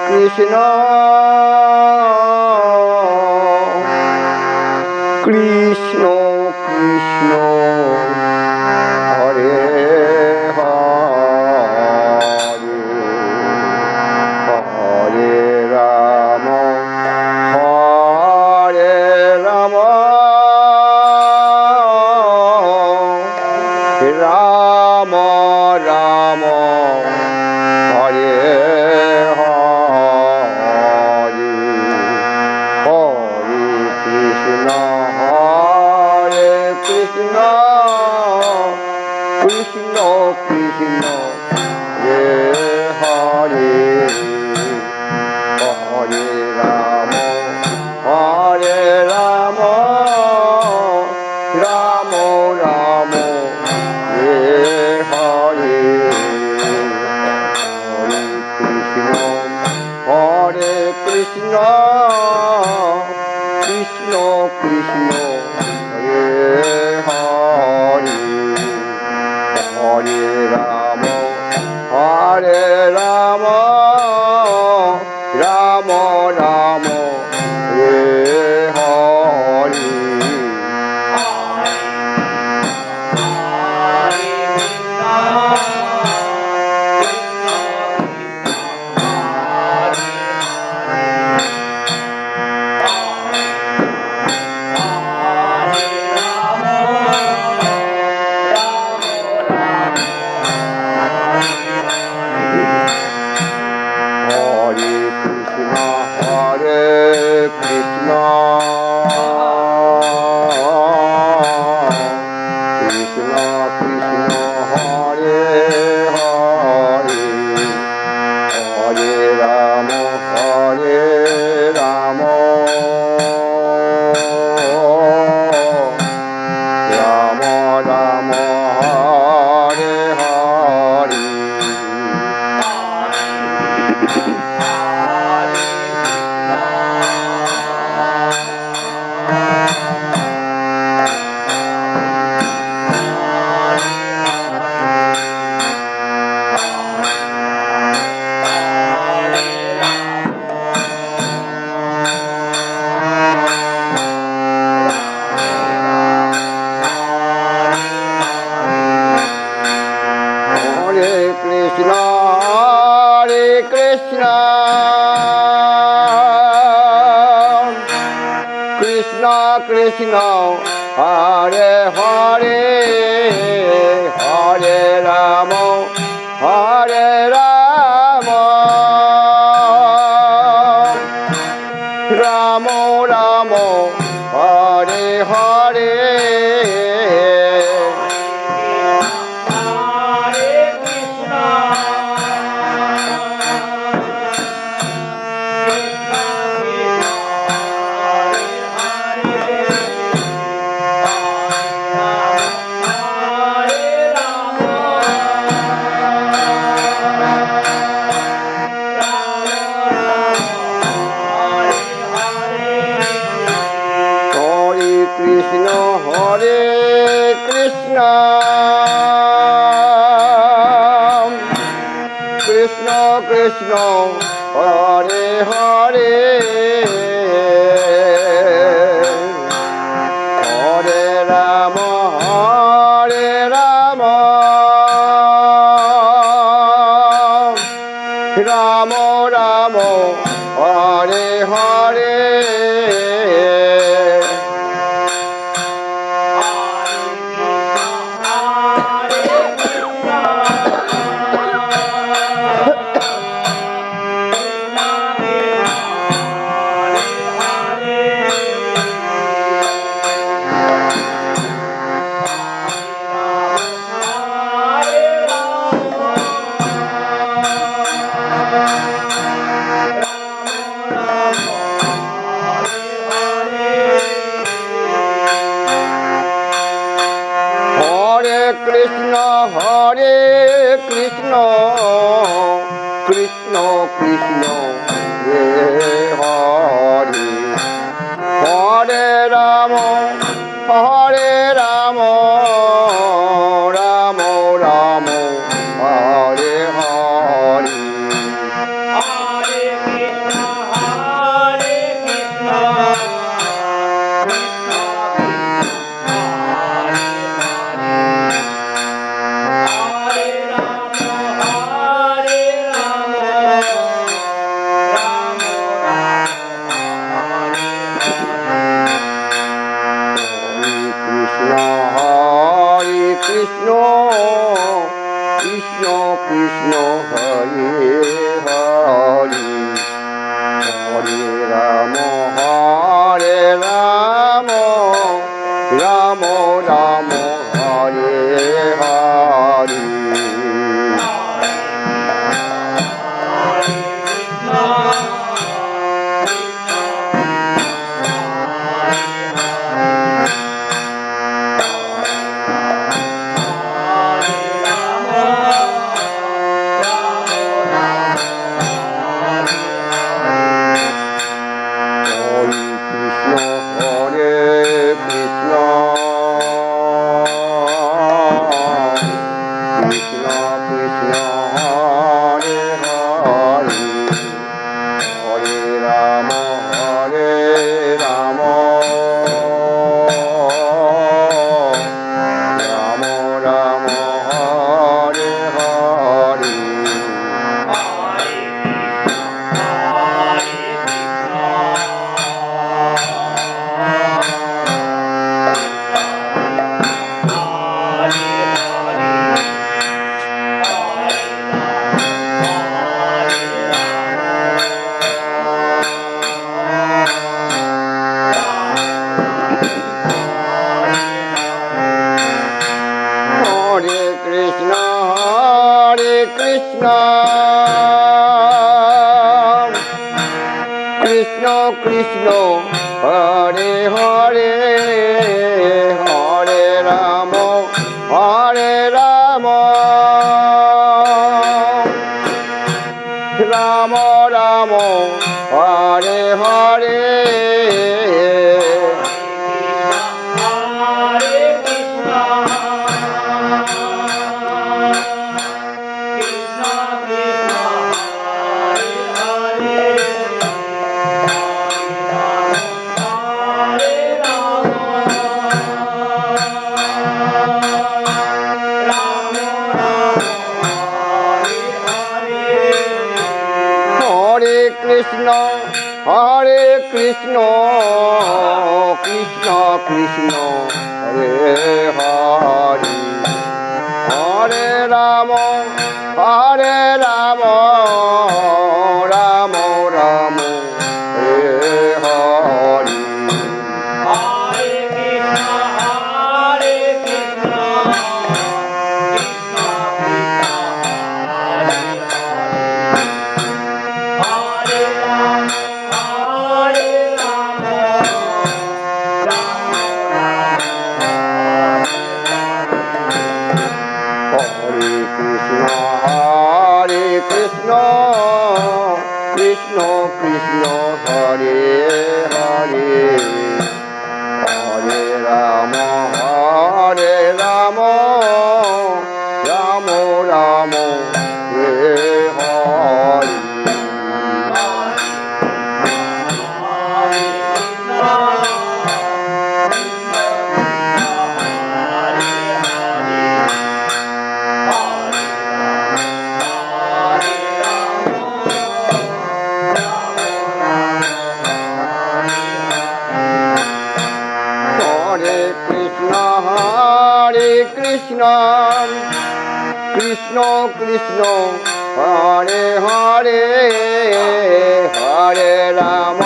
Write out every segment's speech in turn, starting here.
Krishna Krishna Krishna Hare Hare Hare Ram Ram Ram Hare Hare Hare Krishna Krishna Krishna hey Hare Hare Ram Ram Ram hey Hare Hare Krishna Krishna Krishna hey Hare Hare Ram Ram Ram hey Hare Krishna Krishna Krishna Hare Hare Hare Ram Ram Ram Hare Hare Krishna Hare Krishna Krishna Krishna Hare Hare Hare Ram Ram Ram Hare Hare Krishna Hare Krishna Krishna Krishna Hare Hare Hare Ram Ram Ram Hare Hare Krishna Hare Krishna Krishna Krishna hey Hare Hare Ram Ram Ram Hare Krishna Krishna Hare Hare Hare Ram Ram Ram Hare Hare Krishna Krishna Hare Hare Hare Ram Ram Ram Hare Hare Hare Krishna Krishna Krishna Hare Hare Hare Ram Ram Ram Hare Hare Krishna Krishna Krishna Hare Hare Hare Ram Ram Ram Hare Hare Krishna Krishna Krishna Hare Hare Hare Ram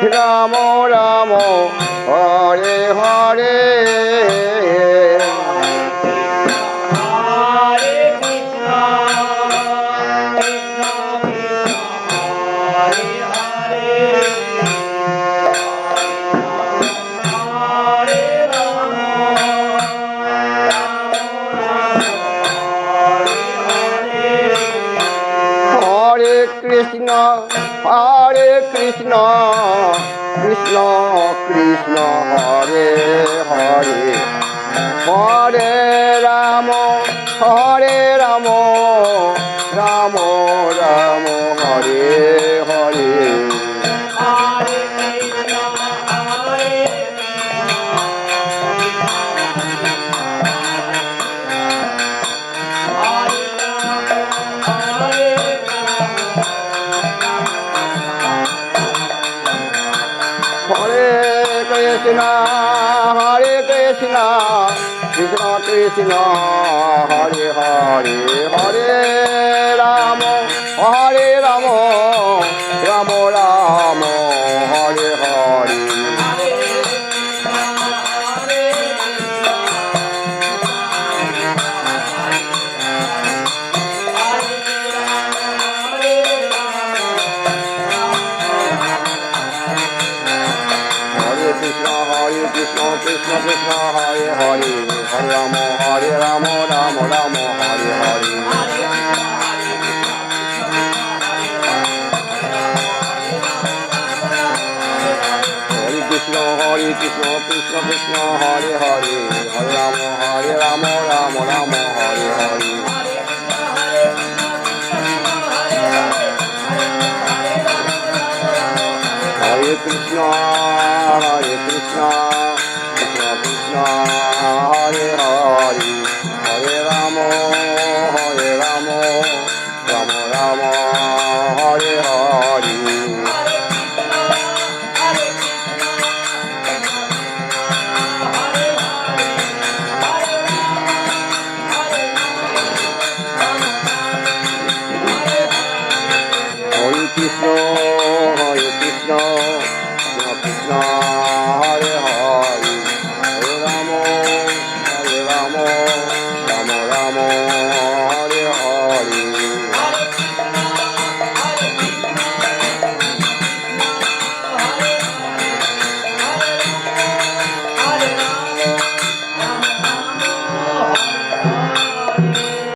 Ram Ram Hare Hare Krishna Hare Krishna Krishna Krishna Hare Hare Hare Ram Ram Ram Hare Hare Krishna Krishna Hare Hare Hare Rama Hare Rama Rama Rama Hare Hare Krishna Krishna Krishna Hare Hare Hare Rama Rama Rama Hare Hare Krishna Krishna Krishna Hare Hare Hare Rama Rama Rama Hare Hare Hare Krishna